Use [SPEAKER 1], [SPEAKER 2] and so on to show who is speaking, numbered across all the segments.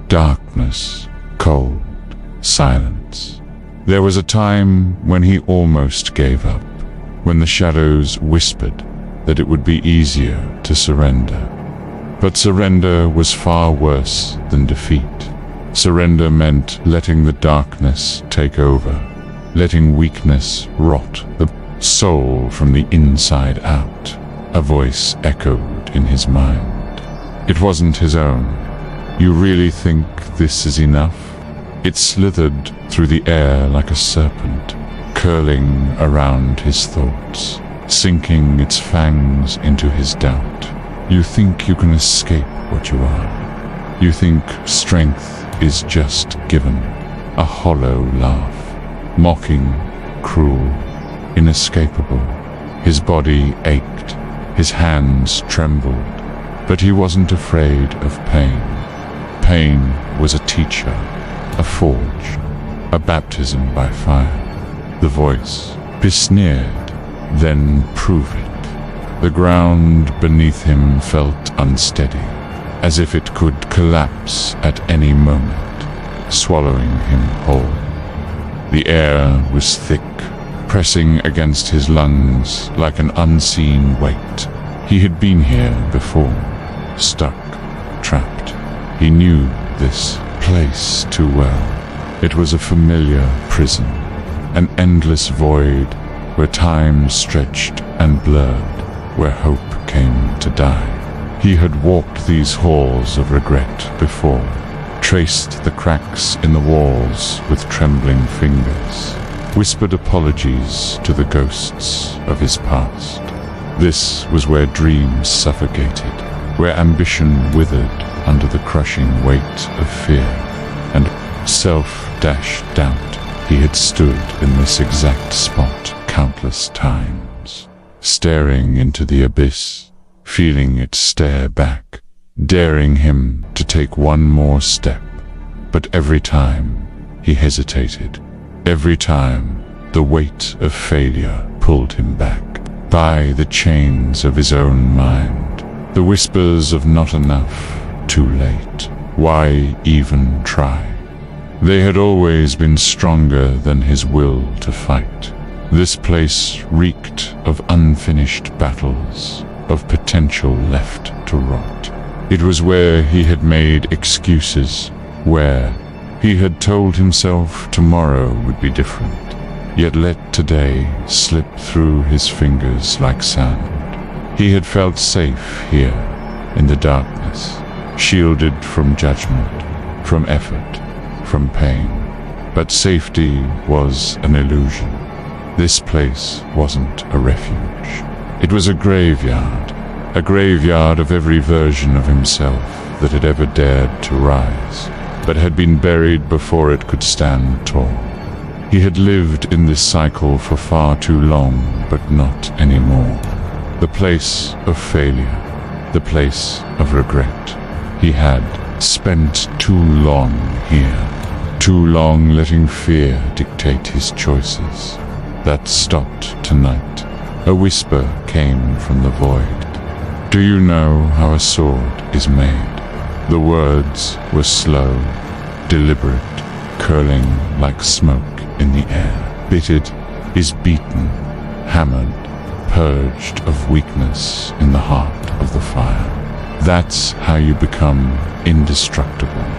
[SPEAKER 1] Darkness, cold, silence. There was a time when he almost gave up, when the shadows whispered that it would be easier to surrender. But surrender was far worse than defeat. Surrender meant letting the darkness take over, letting weakness rot the soul from the inside out. A voice echoed in his mind. It wasn't his own. "You really think this is enough?" It slithered through the air like a serpent, curling around his thoughts, sinking its fangs into his doubt. "You think you can escape what you are. You think strength is just given." A hollow laugh, mocking, cruel, inescapable. His body ached, his hands trembled, but he wasn't afraid of pain. Pain was a teacher, a forge, a baptism by fire. The voice besneered, "Then prove it." The ground beneath him felt unsteady, as if it could collapse at any moment, swallowing him whole. The air was thick, pressing against his lungs like an unseen weight. He had been here before, stuck, trapped. He knew this place too well. It was a familiar prison, an endless void where time stretched and blurred, where hope came to die. He had walked these halls of regret before, traced the cracks in the walls with trembling fingers, whispered apologies to the ghosts of his past. This was where dreams suffocated, where ambition withered under the crushing weight of fear and self-doubt. He had stood in this exact spot countless times, staring into the abyss, feeling it stare back, daring him to take one more step. But every time he hesitated, every time the weight of failure pulled him back, by the chains of his own mind, the whispers of not enough, too late, why even try? They had always been stronger than his will to fight. This place reeked of unfinished battles, of potential left to rot. It was where he had made excuses, where he had told himself tomorrow would be different, yet let today slip through his fingers like sand. He had felt safe here, in the darkness, shielded from judgment, from effort, from pain. But safety was an illusion. This place wasn't a refuge. It was a graveyard of every version of himself that had ever dared to rise, but had been buried before it could stand tall. He had lived in this cycle for far too long, but not anymore. The place of failure, the place of regret. He had spent too long here, too long letting fear dictate his choices. That stopped tonight. A whisper came from the void. "Do you know how a sword is made?" The words were slow, deliberate, curling like smoke in the air. Bitted is beaten, hammered, purged of weakness in the heart of the fire. That's how you become indestructible.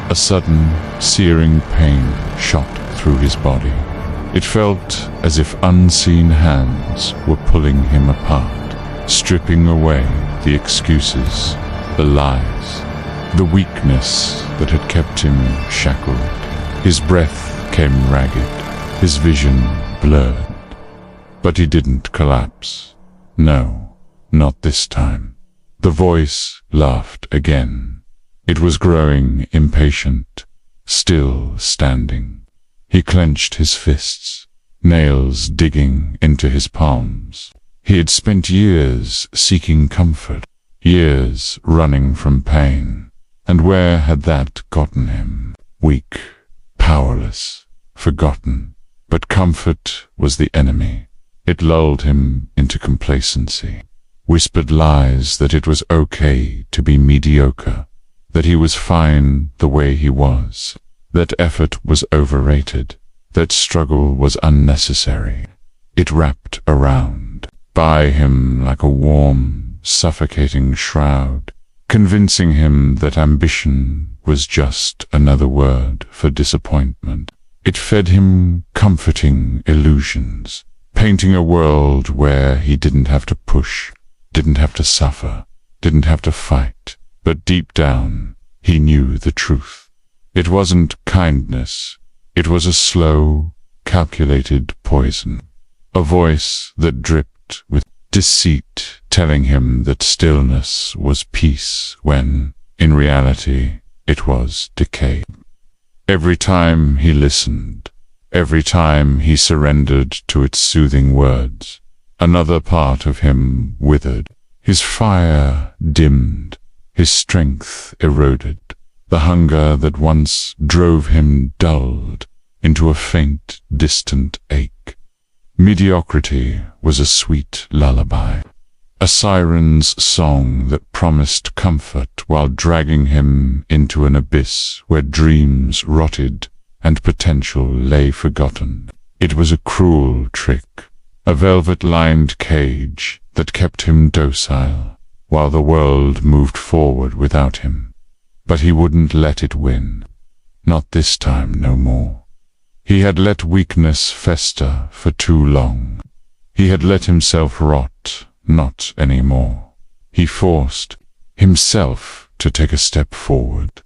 [SPEAKER 1] A sudden, searing pain shot through his body. It felt as if unseen hands were pulling him apart, stripping away the excuses, the lies, the weakness that had kept him shackled. His breath came ragged, his vision blurred. But he didn't collapse. No, not this time. The voice laughed again. It was growing impatient, still standing. He clenched his fists, nails digging into his palms. He had spent years seeking comfort, years running from pain. And where had that gotten him? Weak, powerless, forgotten. But comfort was the enemy. It lulled him into complacency, whispered lies that it was okay to be mediocre, that he was fine the way he was, that effort was overrated, that struggle was unnecessary. It wrapped around by him like a warm, suffocating shroud, convincing him that ambition was just another word for disappointment. It fed him comforting illusions, painting a world where he didn't have to push, didn't have to suffer, didn't have to fight, but deep down he knew the truth. It wasn't kindness, it was a slow, calculated poison, a voice that dripped with deceit, telling him that stillness was peace when, in reality, it was decay. Every time he listened, every time he surrendered to its soothing words, another part of him withered. His fire dimmed, his strength eroded. The hunger that once drove him dulled into a faint, distant ache. Mediocrity was a sweet lullaby, a siren's song that promised comfort while dragging him into an abyss where dreams rotted and potential lay forgotten. It was a cruel trick, a velvet-lined cage that kept him docile while the world moved forward without him. But he wouldn't let it win. Not this time, no more. He had let weakness fester for too long. He had let himself rot, not anymore. He forced himself to take a step forward.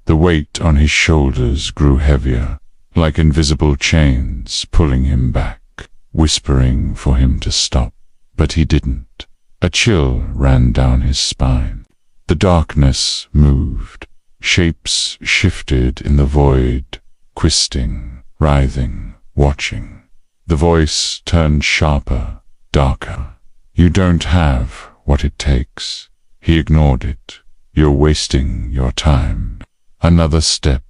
[SPEAKER 1] The weight on his shoulders grew heavier, like invisible chains pulling him back, whispering for him to stop. But he didn't. A chill ran down his spine. The darkness moved. Shapes shifted in the void, twisting, writhing, watching. The voice turned sharper, darker. You don't have what it takes. He ignored it. You're wasting your time. Another step,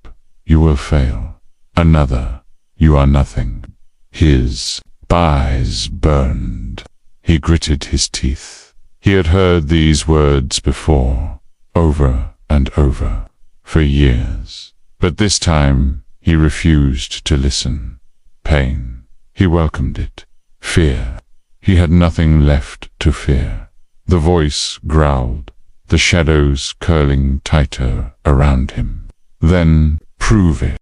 [SPEAKER 1] you will fail. Another, you are nothing. His eyes burned. He gritted his teeth. He had heard these words before, over and over, for years. But this time he refused to listen. Pain, he welcomed it. Fear, he had nothing left to fear. The voice growled, the shadows curling tighter around him. Then prove it.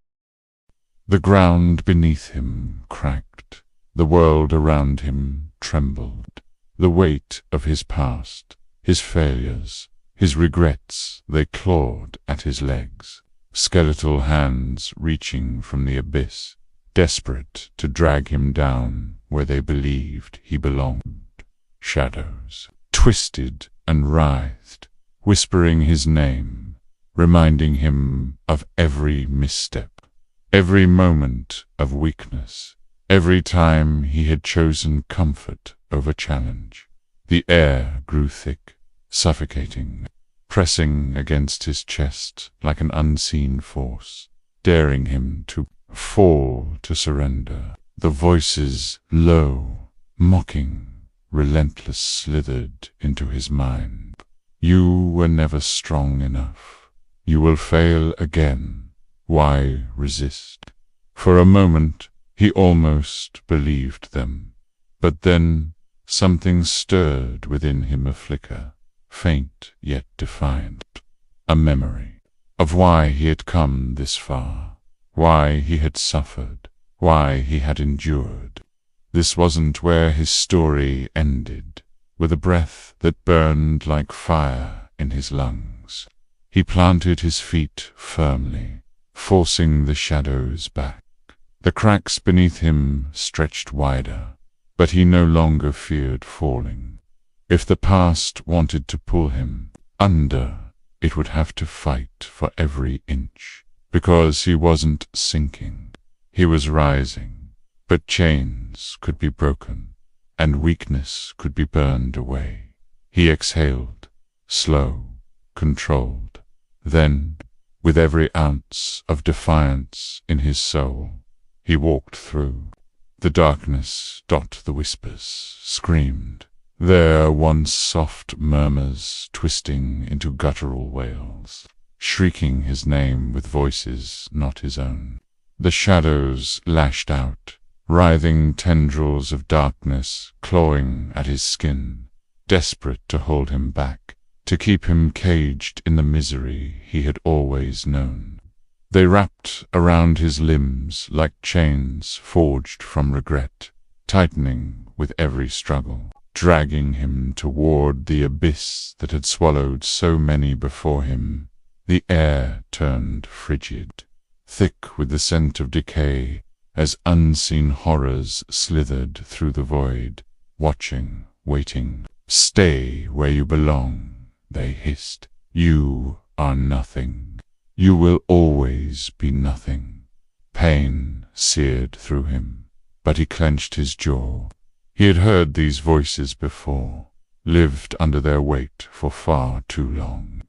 [SPEAKER 1] The ground beneath him cracked. The world around him trembled. The weight of his past, his failures, his regrets, they clawed at his legs. Skeletal hands reaching from the abyss, desperate to drag him down where they believed he belonged. Shadows twisted and writhed, whispering his name, reminding him of every misstep, every moment of weakness, every time he had chosen comfort over challenge. The air grew thick, suffocating, pressing against his chest like an unseen force, daring him to fall, to surrender. The voices, low, mocking, relentless, slithered into his mind. You were never strong enough. You will fail again. Why resist? For a moment he almost believed them, but then something stirred within him, a flicker, faint yet defiant, a memory of why he had come this far, why he had suffered, why he had endured. This wasn't where his story ended. With a breath that burned like fire in his lungs, he planted his feet firmly, forcing the shadows back. The cracks beneath him stretched wider, but he no longer feared falling. If the past wanted to pull him under, it would have to fight for every inch, because he wasn't sinking. He was rising, but chains could be broken, and weakness could be burned away. He exhaled, slow, controlled. Then, with every ounce of defiance in his soul, he walked through. The darkness stopped the whispers, screamed. There once soft murmurs twisting into guttural wails. shrieking his name with voices not his own. The shadows lashed out, writhing tendrils of darkness clawing at his skin, desperate to hold him back, to keep him caged in the misery he had always known. They wrapped around his limbs like chains forged from regret, tightening with every struggle, dragging him toward the abyss that had swallowed so many before him. The air turned frigid, thick with the scent of decay, as unseen horrors slithered through the void, watching, waiting. "Stay where you belong," they hissed. "You are nothing. You will always be nothing." Pain seared through him, but he clenched his jaw. He had heard these voices before, lived under their weight for far too long.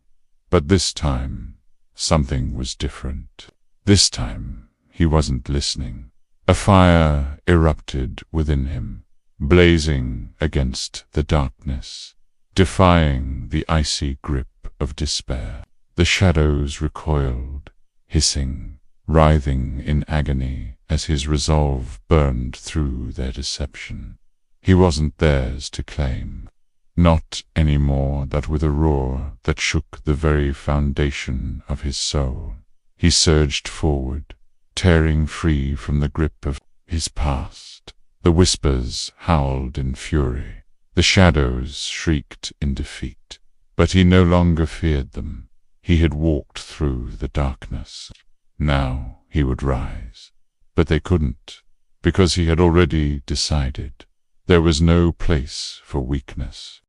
[SPEAKER 1] But this time, something was different. This time, he wasn't listening. A fire erupted within him, blazing against the darkness, defying the icy grip of despair. The shadows recoiled, hissing, writhing in agony as his resolve burned through their deception. He wasn't theirs to claim. Not any more that with a roar that shook the very foundation of his soul, he surged forward, tearing free from the grip of his past. The whispers howled in fury, the shadows shrieked in defeat, but he no longer feared them. He had walked through the darkness. Now he would rise. But they couldn't, because he had already decided. There was no place for weakness.